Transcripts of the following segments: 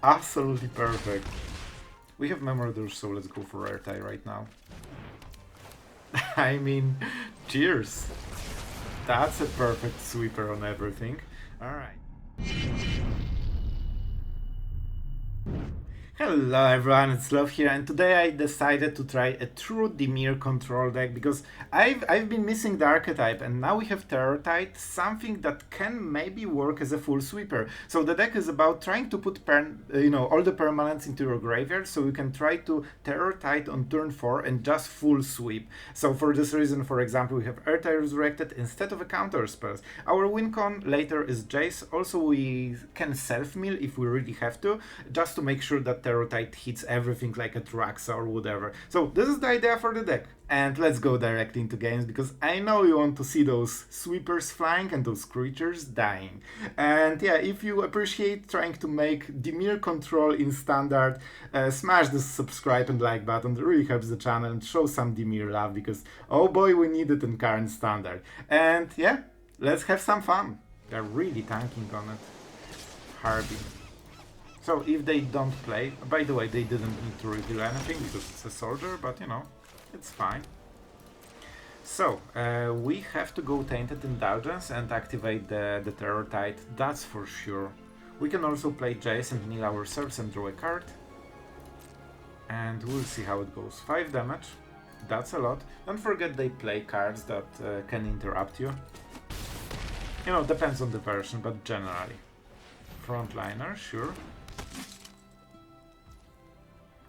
absolutely perfect. We have Memory Deluge, so let's go for airtie right now. I mean, cheers. That's a perfect sweeper on everything. Alright. Hello everyone, it's Sloth here, and today I decided to try a true Dimir Control deck because I've been missing the archetype, and now we have Terrortide, something that can maybe work as a full sweeper. So the deck is about trying to put all the permanents into your graveyard, so you can try to Terrortide on turn 4 and just full sweep. So for this reason, for example, we have Airtide Resurrected instead of a counter spells. Our wincon later is Jace. Also we can self-mill if we really have to, just to make sure that Terrortide hits everything like a Traxa or whatever. So this is the idea for the deck. And let's go directly into games, because I know you want to see those sweepers flying and those creatures dying. And yeah, if you appreciate trying to make Dimir Control in Standard, smash the subscribe and like button. It really helps the channel and show some Dimir love, because oh boy, we need it in current Standard. And yeah, let's have some fun. They're really tanking on it. Harvey. So if they don't play, by the way, they didn't need to reveal anything because it's a soldier, but you know, it's fine. So we have to go Tainted Indulgence and activate the Terrortide, that's for sure. We can also play Jace and kneel ourselves and draw a card. And we'll see how it goes. 5 damage, that's a lot. Don't forget they play cards that can interrupt you. You know, depends on the version, but generally. Frontliner, sure.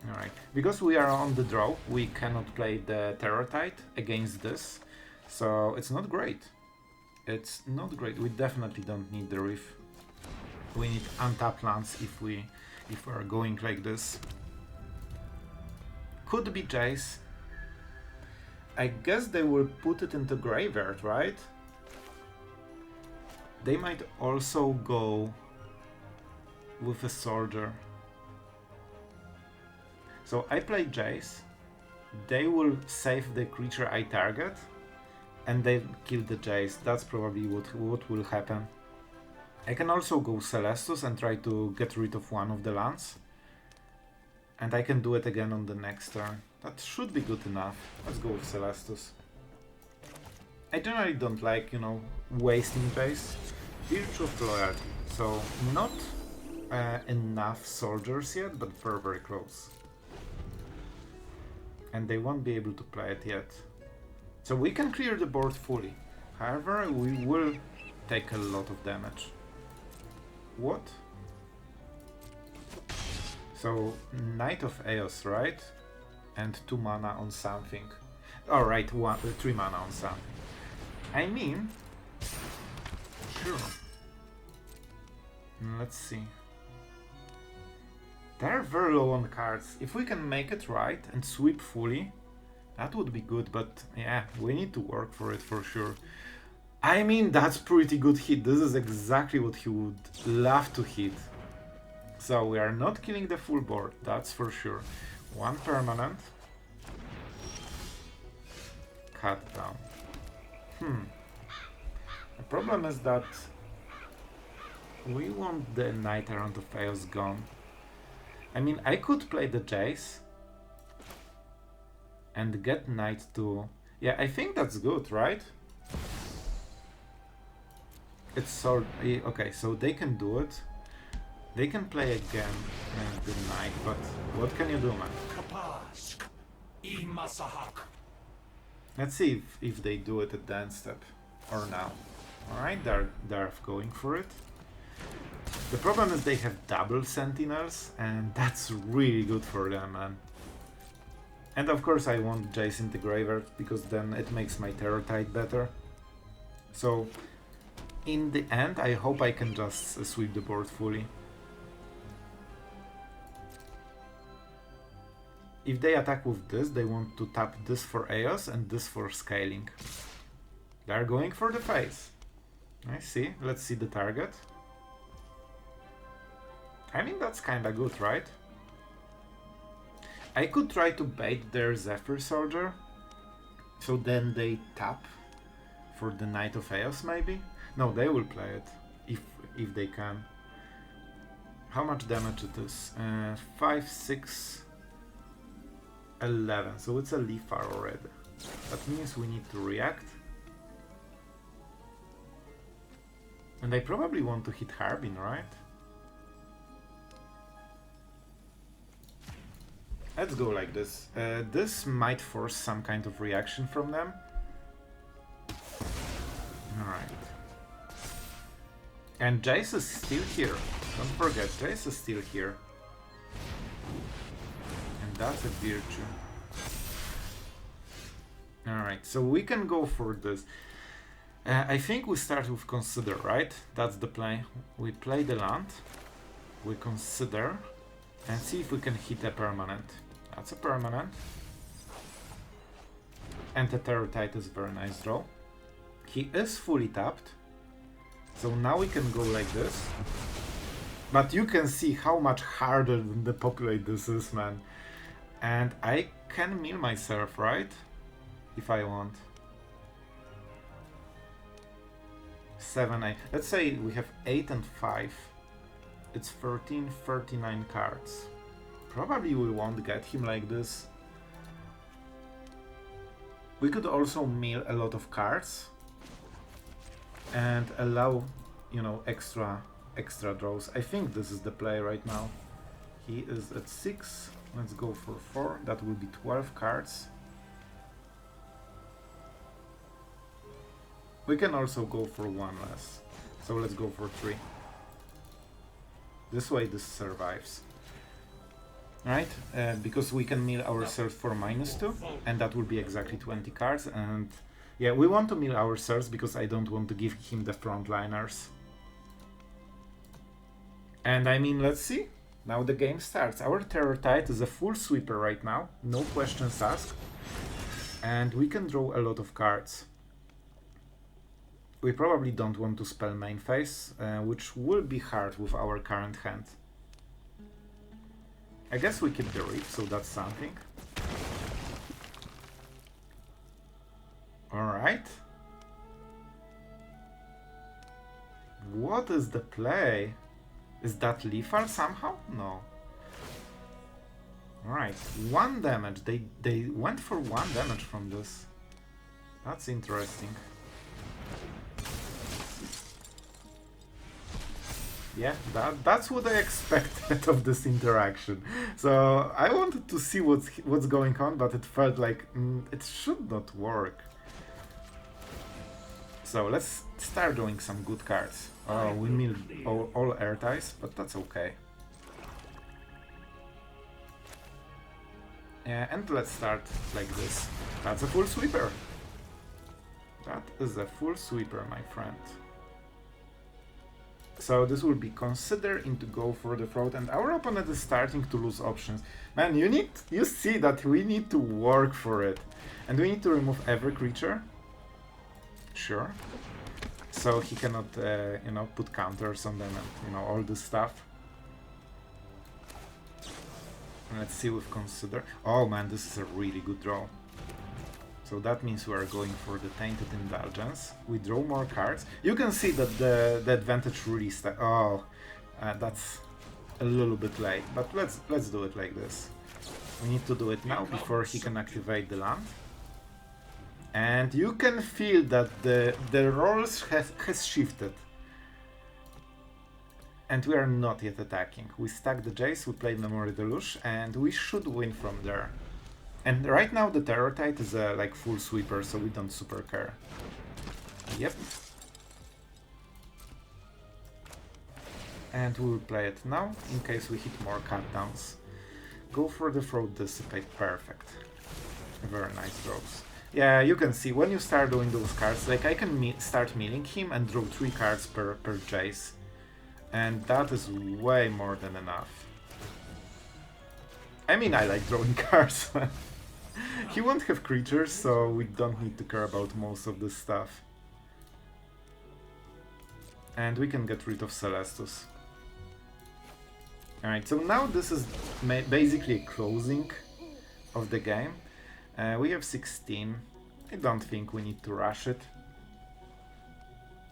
Alright, because we are on the draw, we cannot play the Terrortide against this, so it's not great. It's not great. We definitely don't need the Reef. We need untapped lands if we are going like this. Could be Jace. I guess they will put it into graveyard, right? They might also go with a soldier. So I play Jace, they will save the creature I target, and they kill the Jace. That's probably what will happen. I can also go Celestus and try to get rid of one of the lands. And I can do it again on the next turn. That should be good enough. Let's go with Celestus. I generally don't like, you know, wasting Jace. Virtue of Loyalty. So not enough soldiers yet, but very, very close. And they won't be able to play it yet. So we can clear the board fully. However, we will take a lot of damage. What? So, Knight of Eos, right? And 2 mana on something. Alright, 3 mana on something. I mean... Sure. Let's see. They're very low on cards. If we can make it right and sweep fully, that would be good, but yeah, we need to work for it for sure. I mean, that's pretty good hit. This is exactly what he would love to hit. So we are not killing the full board, that's for sure. 1 permanent. Cut down. The problem is that we want the Knight Errant of Eos gone. I mean, I could play the Jace and get Knight to... Yeah, I think that's good, right? It's so... Okay, so they can do it. They can play again the Knight, but what can you do, man? Let's see if they do it at the end step or now. Alright, they're going for it. The problem is they have double sentinels, and that's really good for them, man. And of course I want Jace in the graveyard, because then it makes my Terrortide better. So, in the end, I hope I can just sweep the board fully. If they attack with this, they want to tap this for Eos and this for scaling. They're going for the face. I see. Let's see the target. I mean, that's kinda good, right? I could try to bait their Zephyr Soldier, so then they tap for the Knight of Eos, maybe? No, they will play it, if they can. How much damage it is? 5, 6, 11. So it's a lethal already. That means we need to react. And I probably want to hit Harbin, right? Let's go like this. This might force some kind of reaction from them. Alright. And Jace is still here. Don't forget, Jace is still here. And that's a virtue. Alright, so we can go for this. I think we start with consider, right? That's the play. We play the land, we consider, and see if we can hit a permanent. That's a permanent. And the Terrortite is a very nice draw. He is fully tapped. So now we can go like this. But you can see how much harder than the populate this is, man. And I can mill myself, right? If I want. 7, 8. Let's say we have 8 and 5. It's 13, 39 cards. Probably we won't get him like this. We could also mill a lot of cards and allow, you know, extra draws. I think this is the play right now. He is at 6. Let's go for 4. That will be 12 cards. We can also go for 1 less. So let's go for 3. This way this survives. Right? Because we can mill ourselves for -2, and that will be exactly 20 cards. And yeah, we want to mill ourselves because I don't want to give him the frontliners. And I mean, let's see. Now the game starts. Our Terrortite is a full sweeper right now, no questions asked. And we can draw a lot of cards. We probably don't want to spell main phase, which will be hard with our current hand. I guess we keep the Reef, so that's something. Alright. What is the play? Is that lethal somehow? No. Alright, 1 damage. They went for 1 damage from this. That's interesting. Yeah, that's what I expected of this interaction. So I wanted to see what's going on, but it felt like it should not work. So let's start doing some good cards. Oh, we milled all air ties, but that's okay. Yeah, and let's start like this. That's a full sweeper. That is a full sweeper, my friend. So this will be considered into go for the throat, and our opponent is starting to lose options. Man, you see that we need to work for it. And we need to remove every creature. Sure. So he cannot, you know, put counters on them and, you know, all this stuff. Let's see with consider. Oh man, this is a really good draw. So that means we are going for the Tainted Indulgence. We draw more cards. You can see that the advantage really that's a little bit late, but let's do it like this. We need to do it now before he can activate the land. And you can feel that the roles has shifted. And we are not yet attacking. We stack the Jace, we play Memory Deluge, and we should win from there. And right now the Terrortite is a like full sweeper, so we don't super care. Yep. And we will play it now, in case we hit more cutdowns. Go for the throat, Dissipate, perfect. Very nice draws. Yeah, you can see, when you start doing those cards, like I can start milling him and draw 3 cards per Jace. And that is way more than enough. I mean, I like drawing cards. He won't have creatures, so we don't need to care about most of this stuff. And we can get rid of Celestus. Alright, so now this is basically a closing of the game. We have 16. I don't think we need to rush it.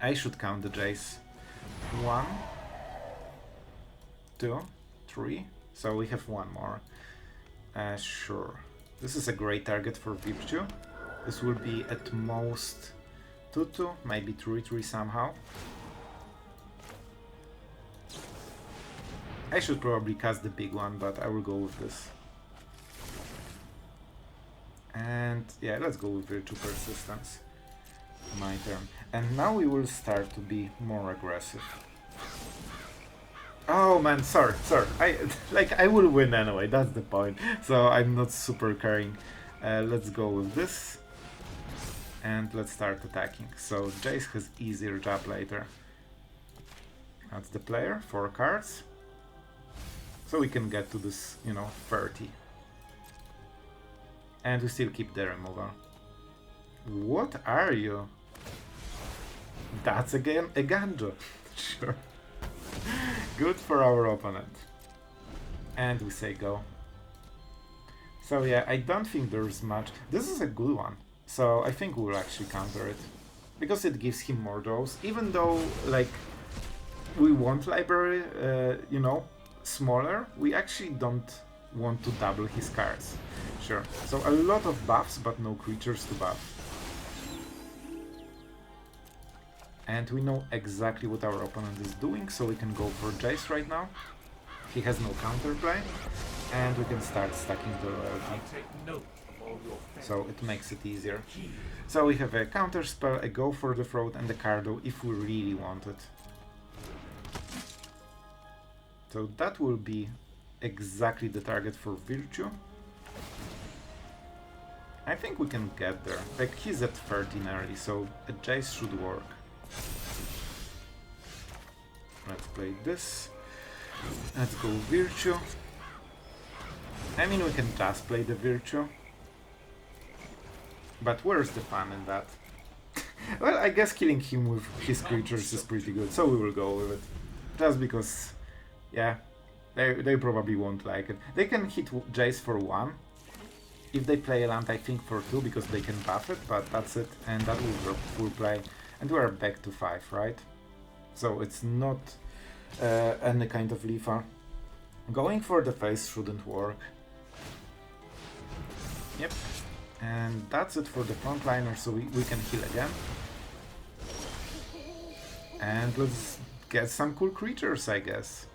I should count the Jace. 1, 2, 3. So we have one more. Sure. This is a great target for Virtue. This will be at most 2-2, maybe 3-3 somehow. I should probably cast the big one, but I will go with this. And yeah, let's go with Virtue Persistence. My turn. And now we will start to be more aggressive. Oh man, sorry. I will win anyway, that's the point. So I'm not super caring. Let's go with this. And let's start attacking. So Jace has easier job later. That's the player, 4 cards. So we can get to this, 30. And we still keep the removal. What are you? That's again a Ganjo. Sure. Good for our opponent. And we say go. So yeah, I don't think there's much. This is a good one. So I think we'll actually counter it. Because it gives him more draws. Even though, like, we want library, smaller, we actually don't want to double his cards. Sure. So a lot of buffs, but no creatures to buff. And we know exactly what our opponent is doing, so we can go for Jace right now. He has no counterplay, and we can start stacking the loyalty. So it makes it easier. So we have a counter spell, a go for the throat, and a Cardo if we really want it. So that will be exactly the target for Virtue. I think we can get there. Like, he's at 13 early, so a Jace should work. Let's play this. Let's go Virtue. I mean, we can just play the Virtue. But where's the fun in that? Well, I guess killing him with his creatures is pretty good, so we will go with it. Just because, yeah, they probably won't like it. They can hit Jace for 1. If they play a land, I think for 2, because they can buff it, but that's it. And that will drop full play. And we are back to 5, right? So it's not any kind of Leafa. Going for the face shouldn't work. Yep. And that's it for the frontliner, so we can heal again. And let's get some cool creatures, I guess.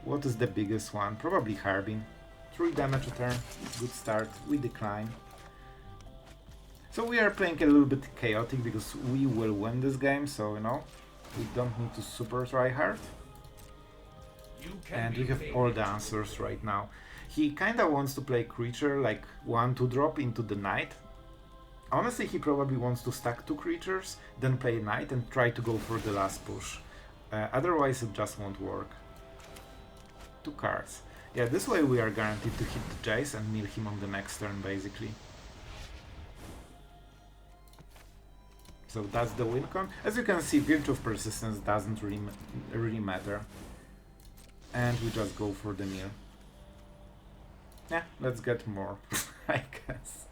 What is the biggest one? Probably Harbin. 3 damage a turn. Good start. We decline. So we are playing a little bit chaotic because we will win this game, so we don't need to super try hard. And we have all the answers right now. He kinda wants to play creature, like 1-2 drop into the knight. Honestly, he probably wants to stack 2 creatures, then play knight and try to go for the last push. Otherwise it just won't work. 2 cards. Yeah, this way we are guaranteed to hit the Jace and mill him on the next turn, basically. So that's the wincon. As you can see, Virtue of Persistence doesn't really matter. And we just go for the mill. Yeah, let's get more, I guess.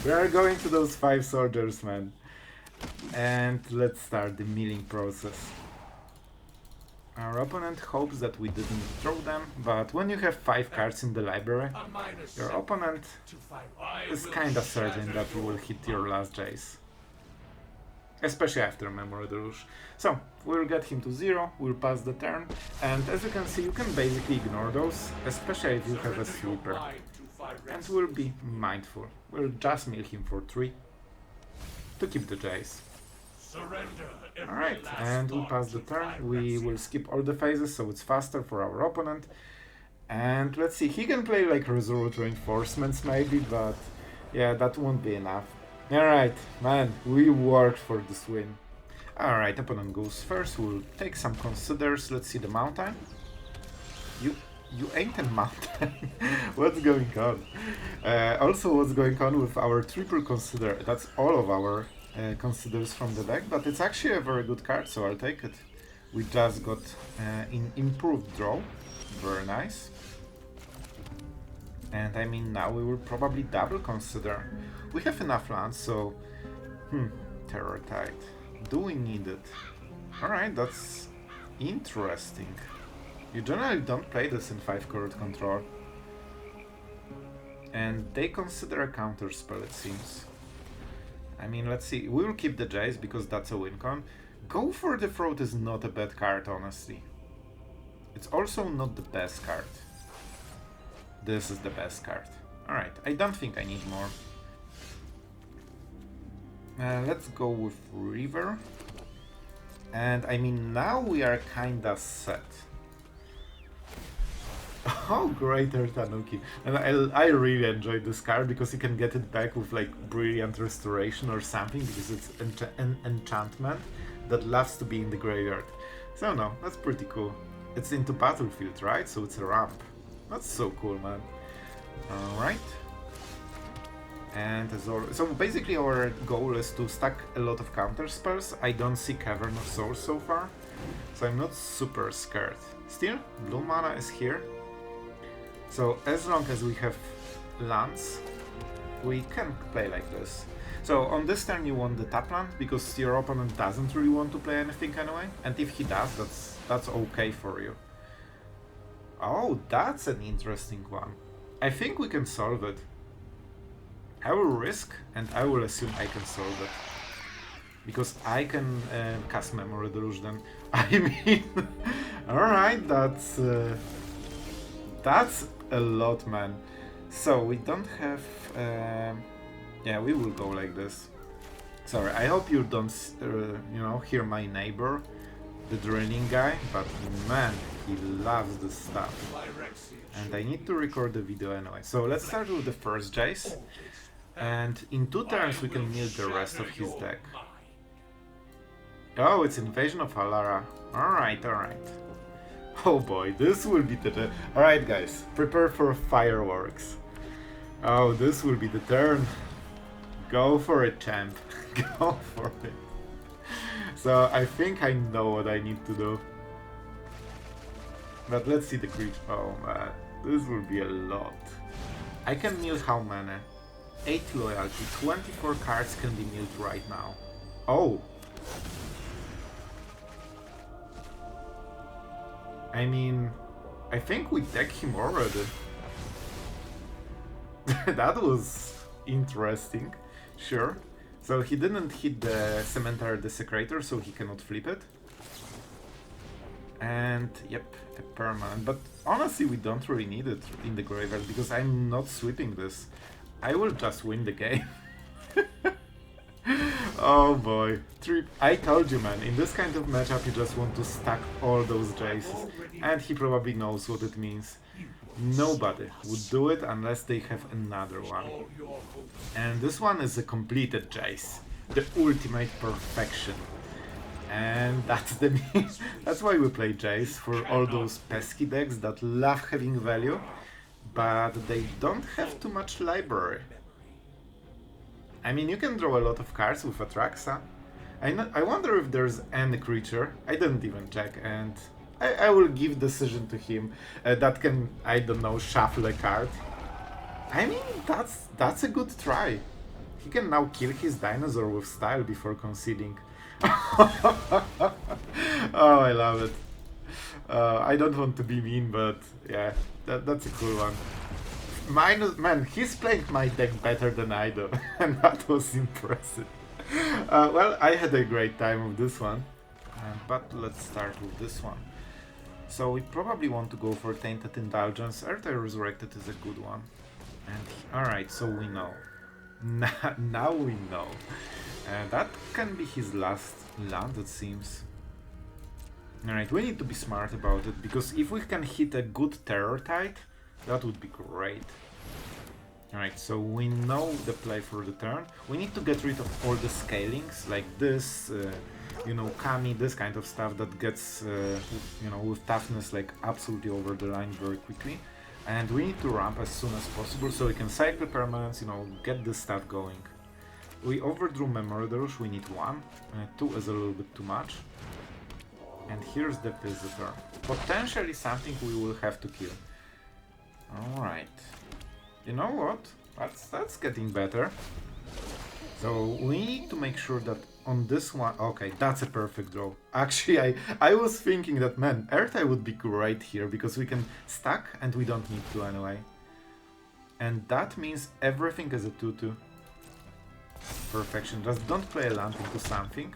We are going to those 5 soldiers, man. And let's start the milling process. Our opponent hopes that we didn't throw them, but when you have 5 cards in the library, your opponent is kinda certain that you will hit your last Jace. Especially after Memory Deluge. So, we'll get him to 0, we'll pass the turn, and as you can see, you can basically ignore those, especially if you have a sweeper. And we'll be mindful. We'll just mill him for 3 to keep the Jace. Alright, and we pass the turn. We will skip all the phases, so it's faster for our opponent. And let's see, he can play like Resolute Reinforcements maybe, but yeah, that won't be enough. Alright, man, we worked for this win. Alright, opponent goes first, we'll take some considers. Let's see the mountain. You ain't a mountain. What's going on? Also, what's going on with our triple consider? That's all of our considers from the deck, but it's actually a very good card, so I'll take it. We just got an improved draw. Very nice. And I mean, now we will probably double consider. We have enough lands, so... Terror Tide. Do we need it? Alright, that's interesting. You generally don't play this in 5-card control. And they consider a counter spell, it seems. I mean, let's see. We will keep the Jace because that's a wincon. Go for the Throat is not a bad card, honestly. It's also not the best card. This is the best card. Alright, I don't think I need more. Let's go with River. And I mean, now we are kinda set. Oh, greater Tanuki. And I really enjoyed this card because you can get it back with like Brilliant Restoration or something because it's an enchantment that loves to be in the graveyard. So no, that's pretty cool. It's into battlefield, right? So it's a ramp. That's so cool, man. Alright. And as always, so basically our goal is to stack a lot of counter spells. I don't see Cavern of Souls so far, so I'm not super scared. Still, blue mana is here. So as long as we have lands, we can play like this. So on this turn you want the tap land because your opponent doesn't really want to play anything anyway, and if he does, that's okay for you. Oh, that's an interesting one. I think we can solve it. I will risk, and I will assume I can solve it. Because I can cast Memory Deluge then. I mean, alright, that's a lot, man. So we don't have... yeah, we will go like this. Sorry, I hope you don't, you know, hear my neighbor, the drilling guy, but man, he loves this stuff. And I need to record the video anyway. So let's start with the first Jace. And in 2 turns we can mill the rest of his deck. Oh, it's Invasion of Alara. Alright, alright. Oh boy, this will be the... Alright guys, prepare for fireworks. Oh, this will be the turn. Go for it, champ. Go for it. So I think I know what I need to do. But let's see the creature. Oh man, this will be a lot. I can mill how many? 8 loyalty, 24 cards can be milled right now. Oh! I mean, I think we deck him already. That was interesting, sure. So he didn't hit the Cemetery Desecrator, so he cannot flip it. And yep, a permanent. But honestly, we don't really need it in the graveyard because I'm not sweeping this. I will just win the game. Oh boy. I told you, man, in this kind of matchup you just want to stack all those Jaces. And he probably knows what it means. Nobody would do it unless they have another one. And this one is a completed Jace. The ultimate perfection. And that's the that's why we play Jace, for all those pesky decks that love having value, but they don't have too much library. I mean, you can draw a lot of cards with Atraxa. I wonder if there's any creature, I didn't even check, and I will give decision to him that can, I don't know, shuffle a card. I mean, that's a good try. He can now kill his dinosaur with style before conceding. Oh, I love it. I don't want to be mean, but yeah, that's a cool one. Man, he's playing my deck better than I do, and that was impressive. Well, I had a great time with this one, but let's start with this one. So we probably want to go for Tainted Indulgence. Earth Resurrected is a good one. And alright, so we know. Now we know. That can be his last land, it seems. Alright, we need to be smart about it, because if we can hit a good Terror Tide, that would be great. Alright, so we know the play for the turn. We need to get rid of all the scalings, like this, you know, Kami, this kind of stuff that gets, you know, with toughness, like absolutely over the line very quickly. And we need to ramp as soon as possible so we can cycle permanents, you know, get this stuff going. We overdrew Memory Deluge, we need 1. 2 is a little bit too much. And here's the Visitor. Potentially something we will have to kill. Alright. You know what? That's getting better. So we need to make sure that on this one... Okay, that's a perfect draw. Actually, I was thinking that, man, Earth-Eye would be great here, because we can stack and we don't need to anyway. And that means everything is a 2-2. Perfection. Just don't play a land into something.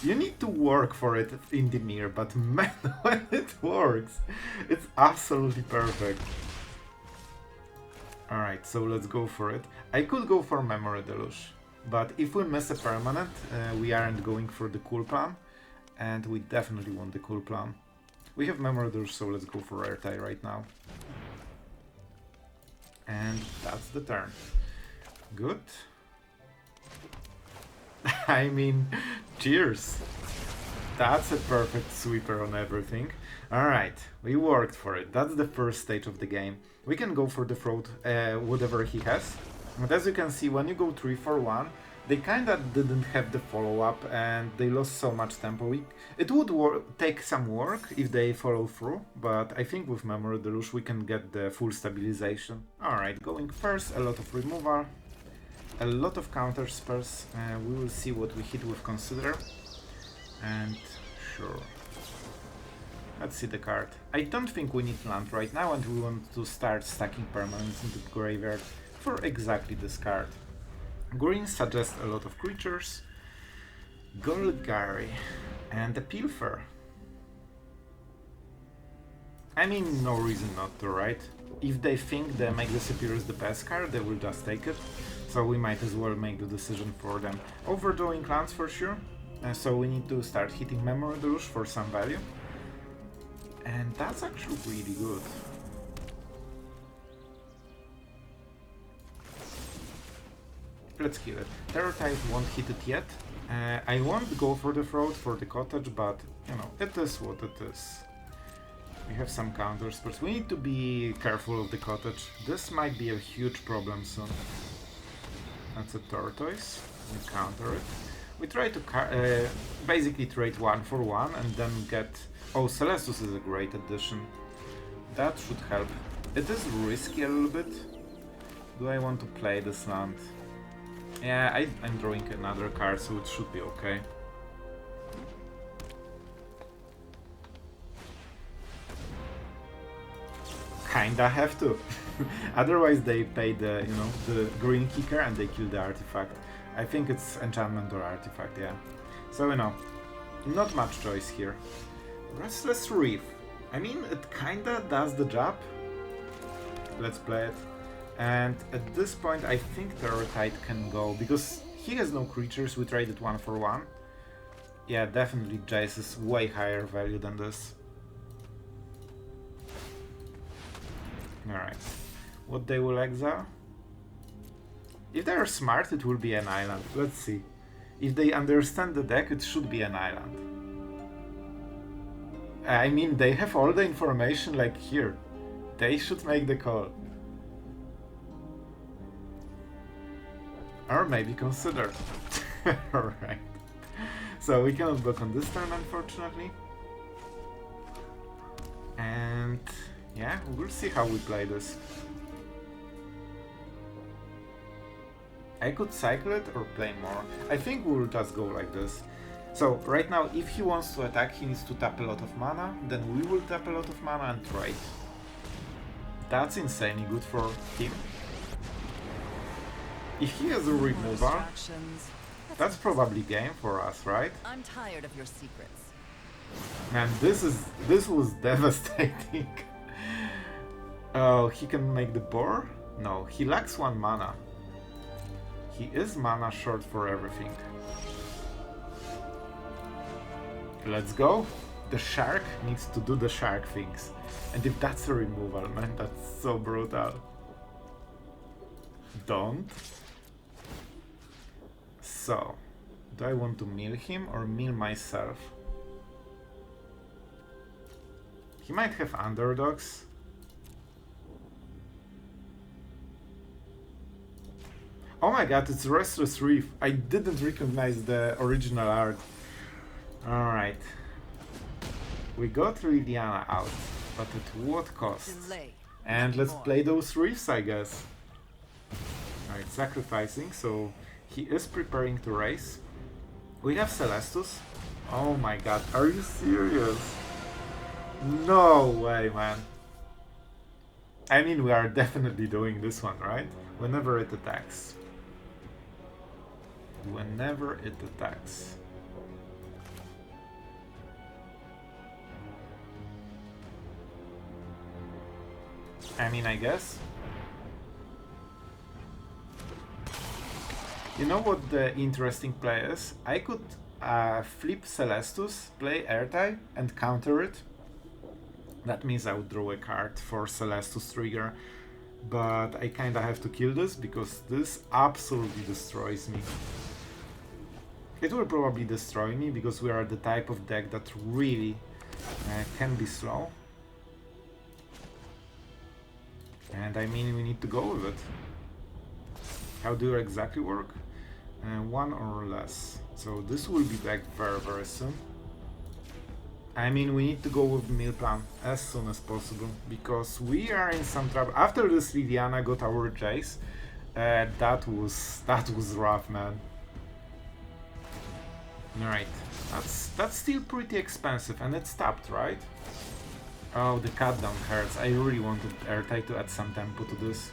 You need to work for it in Dimir, but man, when it works, it's absolutely perfect. Alright, so let's go for it. I could go for Memory Deluge, but if we miss a permanent, we aren't going for the cool plan, and we definitely want the cool plan. We have Memory Deluge, so let's go for Earth-Eye right now. And that's the turn. Good. I mean, cheers. That's a perfect sweeper on everything. Alright, we worked for it. That's the first stage of the game. We can go for the throat, whatever he has. But as you can see, when you go 3-4-1, they kinda didn't have the follow-up and they lost so much tempo. It would take some work if they follow through, but I think with Memory Deluge we can get the full stabilization. Alright, going first, a lot of removal, a lot of counter spells. We will see what we hit with Consider. And sure. Let's see the card. I don't think we need land right now, and we want to start stacking permanents into the graveyard for exactly this card. Green suggests a lot of creatures. Golgari and a Pilfer. I mean, no reason not to, right? If they think the Make Disappear is the best card, they will just take it. So we might as well make the decision for them. Overdrawing lands for sure. So we need to start hitting Memory Deluge for some value. And that's actually really good. Let's kill it. Terrortide won't hit it yet. I won't go for the throat for the cottage, but you know, it is what it is. We have some counter spells. We need to be careful of the cottage. This might be a huge problem soon. That's a tortoise. We counter it. We try to basically trade 1 for 1 and then get... Oh, Celestus is a great addition. That should help. It is risky a little bit. Do I want to play this land? Yeah, I'm drawing another card, so it should be okay. Kinda have to. Otherwise they pay the, you know, the green kicker and they kill the artifact. I think it's enchantment or artifact, yeah. So, you know, not much choice here. Restless Reef. I mean, it kinda does the job. Let's play it. And at this point, I think Terrortide can go, because he has no creatures. We traded 1 for 1. Yeah, definitely Jace is way higher value than this. Alright. What they will exile? If they are smart, it will be an island. Let's see. If they understand the deck, it should be an island. I mean, they have all the information, like, here. They should make the call. Or maybe consider. Alright. So we cannot block on this turn, unfortunately. And yeah, we'll see how we play this. I could cycle it or play more. I think we'll just go like this. So right now, if he wants to attack, he needs to tap a lot of mana. Then we will tap a lot of mana and trade. That's insanely good for him. If he has a removal, that's probably game for us, right? I'm tired of your secrets. Man, this was devastating. Oh, he can make the boar? No, he lacks 1 mana. He is mana short for everything. Let's go. The shark needs to do the shark things. And if that's a removal, man, that's so brutal. Don't. So, do I want to mill him or mill myself? He might have underdogs. Oh my god, it's Restless Reef. I didn't recognize the original art. Alright. We got Liliana out, but at what cost? And let's play those reefs, I guess. Alright, sacrificing, so he is preparing to race. We have Celestus. Oh my god, are you serious? No way, man. I mean, we are definitely doing this one, right? Whenever it attacks. Whenever it attacks. I mean, I guess. You know what the interesting play is? I could flip Celestus, play Airtime, and counter it. That means I would draw a card for Celestus trigger. But I kinda have to kill this, because this absolutely destroys me. It will probably destroy me, because we are the type of deck that really can be slow. And I mean, we need to go with it. How do it exactly work? One or less. So this will be back very, very soon. I mean, we need to go with meal plan as soon as possible, because we are in some trouble. After this Liliana got our Jace, that was rough, man. Alright, that's still pretty expensive, and it's tapped, right? Oh, the cut down hurts. I really wanted Airtight to add some tempo to this.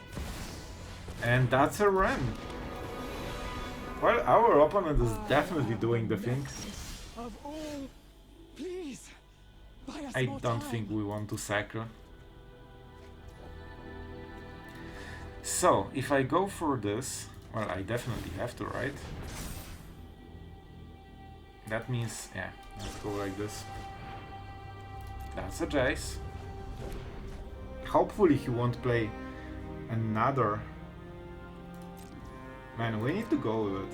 And that's a run. Well, our opponent is definitely doing the thing. Of all, please, buy us I more don't time. think we want to sacre. So, if I go for this, well, I definitely have to, right? That means, yeah, let's go like this. That's a Jace. Hopefully he won't play another. Man, we need to go with it.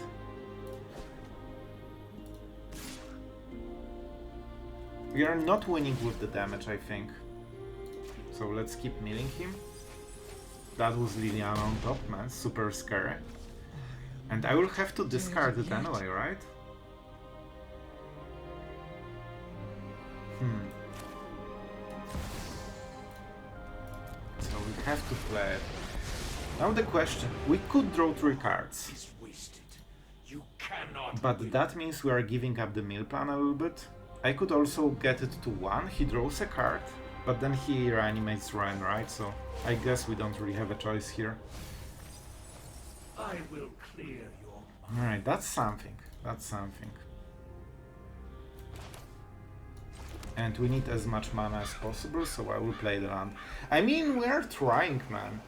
We are not winning with the damage, I think. So let's keep milling him. That was Liliana on top, man. Super scary. And I will have to discard it anyway, right? So we have to play it. Now the question, we could draw 3 cards. It's wasted. You cannot. But that means we are giving up the mill plan a little bit. I could also get it to 1, he draws a card, but then he reanimates Ren, right? So I guess we don't really have a choice here. I will clear your mind. Alright, that's something. That's something. And we need as much mana as possible, so I will play the land. I mean, we are trying, man.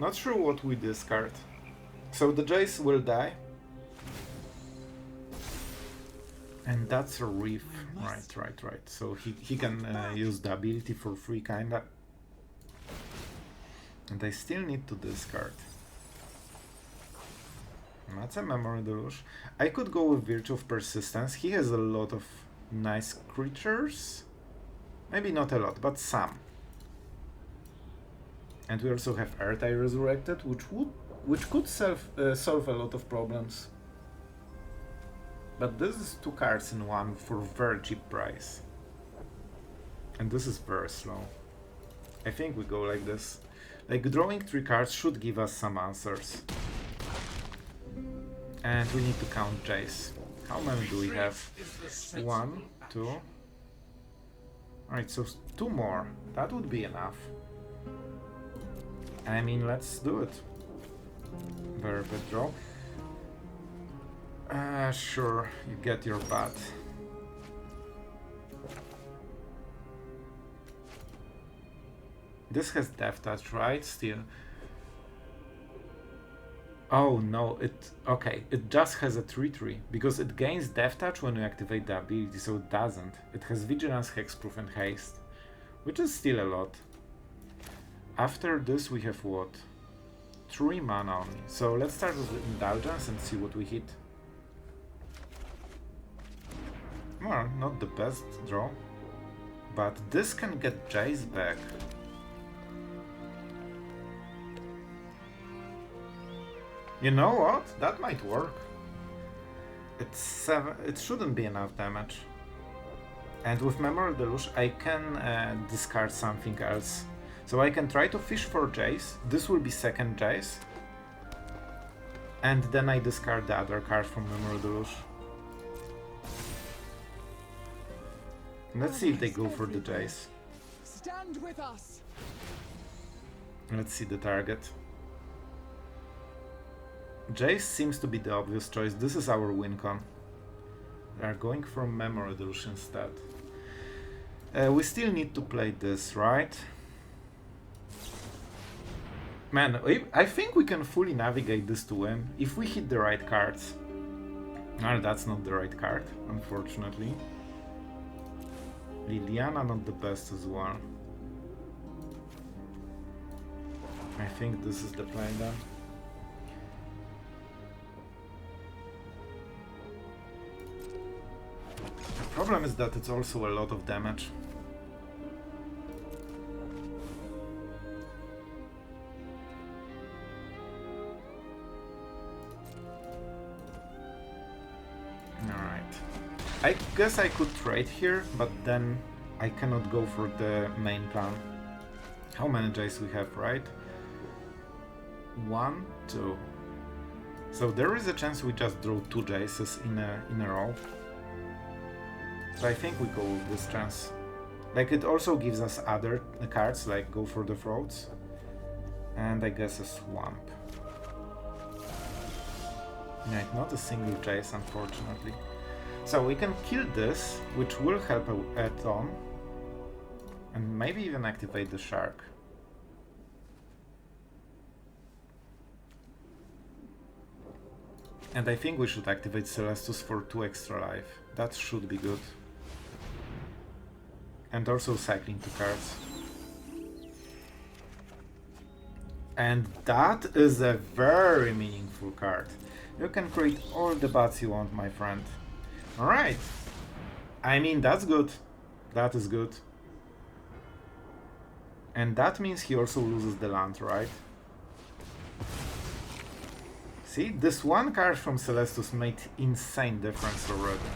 Not sure what we discard. So the Jace will die. And that's a Reef. Right. So he can use the ability for free, kinda. And I still need to discard. And that's a Memory Deluge. I could go with Virtue of Persistence. He has a lot of nice creatures. Maybe not a lot, but some. And we also have Earth-Eye Resurrected, which could solve a lot of problems. But this is 2 cards in 1 for very cheap price. And this is very slow. I think we go like this. Like, drawing 3 cards should give us some answers. And we need to count Jace. How many do we have? 1, 2. Alright, so 2 more. That would be enough. I mean, let's do it. Very bad draw. Sure, you get your bat. This has Death Touch, right? Still. Oh no, it just has a 3/3 because it gains Death Touch when you activate the ability, so it doesn't. It has Vigilance, Hexproof and Haste, which is still a lot. After this we have what? 3 mana only. So let's start with the Indulgence and see what we hit. Well, not the best draw, but this can get Jace back. You know what? That might work. It's 7. It shouldn't be enough damage. And with Memory Deluge, I can discard something else. So I can try to fish for Jace. This will be second Jace. And then I discard the other card from Memory Deluge. Let's see if they go for the Jace. Stand with us. Let's see the target. Jace seems to be the obvious choice. This is our wincon. They are going for Memory Deluge instead. We still need to play this, right? Man, I think we can fully navigate this to win if we hit the right cards. No, that's not the right card, unfortunately. Liliana not the best as well. I think this is the play then. The problem is that it's also a lot of damage. I guess I could trade here, but then I cannot go for the main plan. How many Jace we have, right? 1, 2. So there is a chance we just draw 2 Jaces in a row. So I think we go with this chance. Like, it also gives us other cards, like go for the throats. And I guess a swamp. Yeah, not a single Jace, unfortunately. So we can kill this, which will help a ton, and maybe even activate the shark. And I think we should activate Celestus for 2 extra life. That should be good. And also cycling 2 cards. And that is a very meaningful card. You can create all the bats you want, my friend. Alright. I mean, that's good. That is good. And that means he also loses the land, right? See, this one card from Celestus made insane difference already.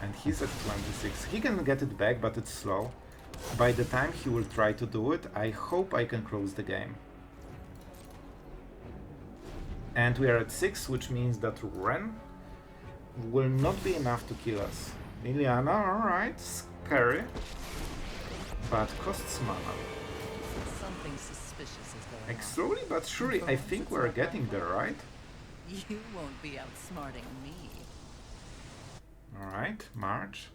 And he's at 26. He can get it back, but it's slow. By the time he will try to do it, I hope I can close the game. And we are at 6, which means that Ren will not be enough to kill us. Liliana, alright, scary, but costs mana. Something suspicious is going Like, on. slowly but surely, I think we're getting there, right? You won't be outsmarting me. Alright, March.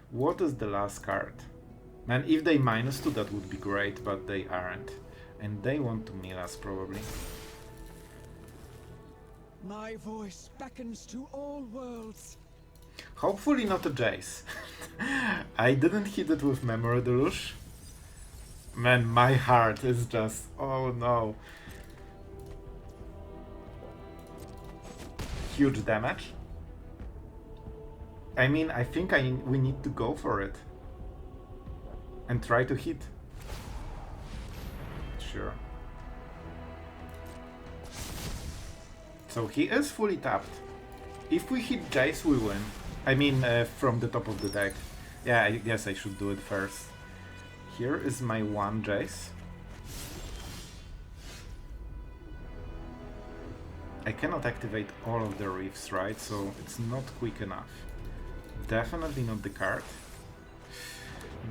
What is the last card? Man, if they -2, that would be great, but they aren't. And they want to mill us, probably. My voice beckons to all worlds. Hopefully not a Jace. I didn't hit it with Memory Deluge. Man, my heart is just... oh no. Huge damage. I mean, I think we need to go for it. And try to hit. Sure. So he is fully tapped. If we hit Jace, we win. I mean, from the top of the deck. Yeah, I guess I should do it first. Here is my 1 Jace. I cannot activate all of the reefs, right? So it's not quick enough. Definitely not the card.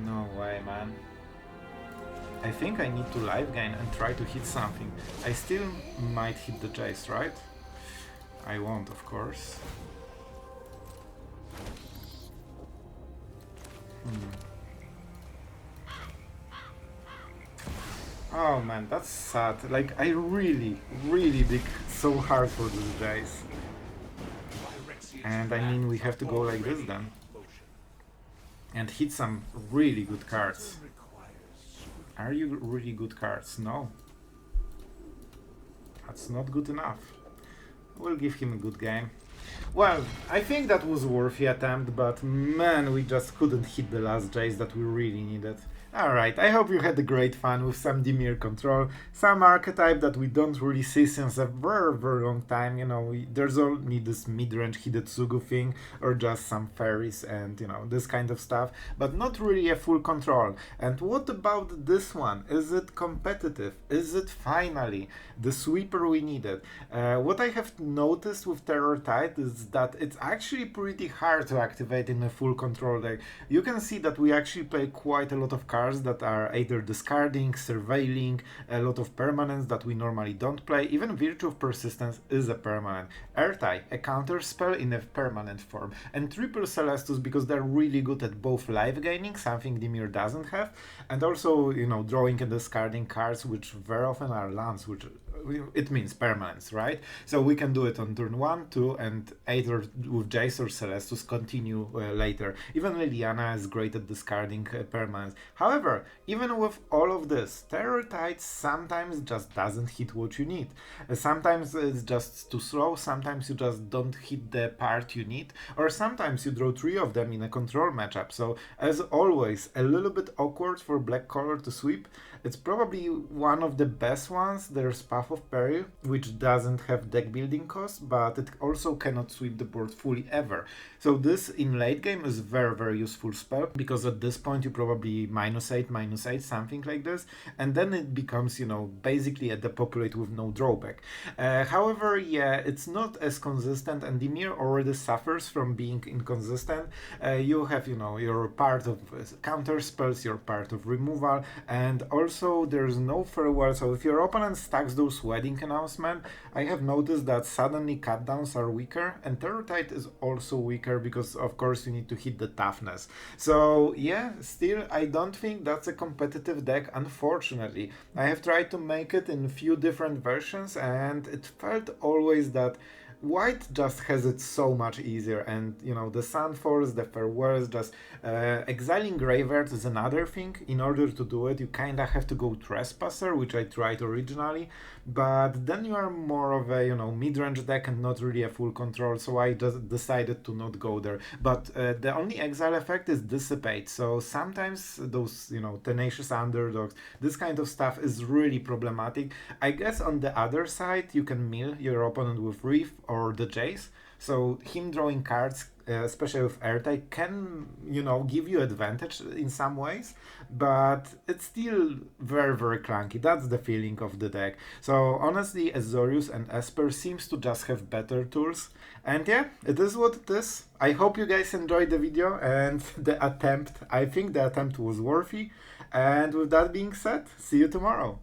No way, man. I think I need to life gain and try to hit something. I still might hit the Jace, right? I won't, of course. Oh man, that's sad. Like, I really dig so hard for this Jace. And I mean, we have to go like this then. And hit some really good cards. Are you really good cards? No. That's not good enough. We'll give him a good game. Well, I think that was a worthy attempt, but man, we just couldn't hit the last Jace that we really needed. Alright, I hope you had a great fun with some Dimir Control, some archetype that we don't really see since a very, very long time. You know, there's only this mid-range Hidetsugu thing, or just some fairies and, you know, this kind of stuff, but not really a full control. And what about this one? Is it competitive? Is it finally the sweeper we needed? What I have noticed with Terror Tide is that it's actually pretty hard to activate in a full control deck. You can see that we actually play quite a lot of cards that are either discarding, surveilling, a lot of permanents that we normally don't play. Even Virtue of Persistence is a permanent. Airtight, a counter spell in a permanent form. And triple Celestus because they're really good at both life gaining, something Dimir doesn't have, and also, you know, drawing and discarding cards, which very often are lands, which it means permanence, right? So we can do it on turn 1, 2, and either with Jace or Celestus continue later. Even Liliana is great at discarding permanence. However, even with all of this, Terror Tide sometimes just doesn't hit what you need. Sometimes it's just too slow, sometimes you just don't hit the part you need, or sometimes you draw 3 of them in a control matchup. So as always, a little bit awkward for black color to sweep. It's probably one of the best ones. There's Path of Peril, which doesn't have deck building cost, but it also cannot sweep the board fully ever. So this in late game is very, very useful spell, because at this point you probably -8, something like this, and then it becomes, you know, basically a depopulate with no drawback. However, yeah, it's not as consistent, and Dimir already suffers from being inconsistent. You have, you know, your part of counter spells, your part of removal, and also there's no farewell. So if your opponent stacks those wedding announcement, I have noticed that suddenly cut downs are weaker, and Terror Tide is also weaker because of course you need to hit the toughness. So yeah, still I don't think that's a competitive deck, unfortunately. I have tried to make it in a few different versions, and it felt always that White just has it so much easier, and you know, the Sunfalls, the Farewells, just exiling Graveyard is another thing. In order to do it, you kinda have to go Trespasser, which I tried originally, but then you are more of a, you know, mid-range deck and not really a full control, so I just decided to not go there. But the only exile effect is Dissipate, so sometimes those, you know, tenacious underdogs, this kind of stuff is really problematic. I guess on the other side, you can mill your opponent with Reef or the Jace, so him drawing cards, especially with Airtight, can, you know, give you advantage in some ways, but it's still very, very clunky. That's the feeling of the deck. So honestly, Azorius and Esper seems to just have better tools, and yeah, it is what it is. I hope you guys enjoyed the video and the attempt. I think the attempt was worthy, and with that being said, see you tomorrow.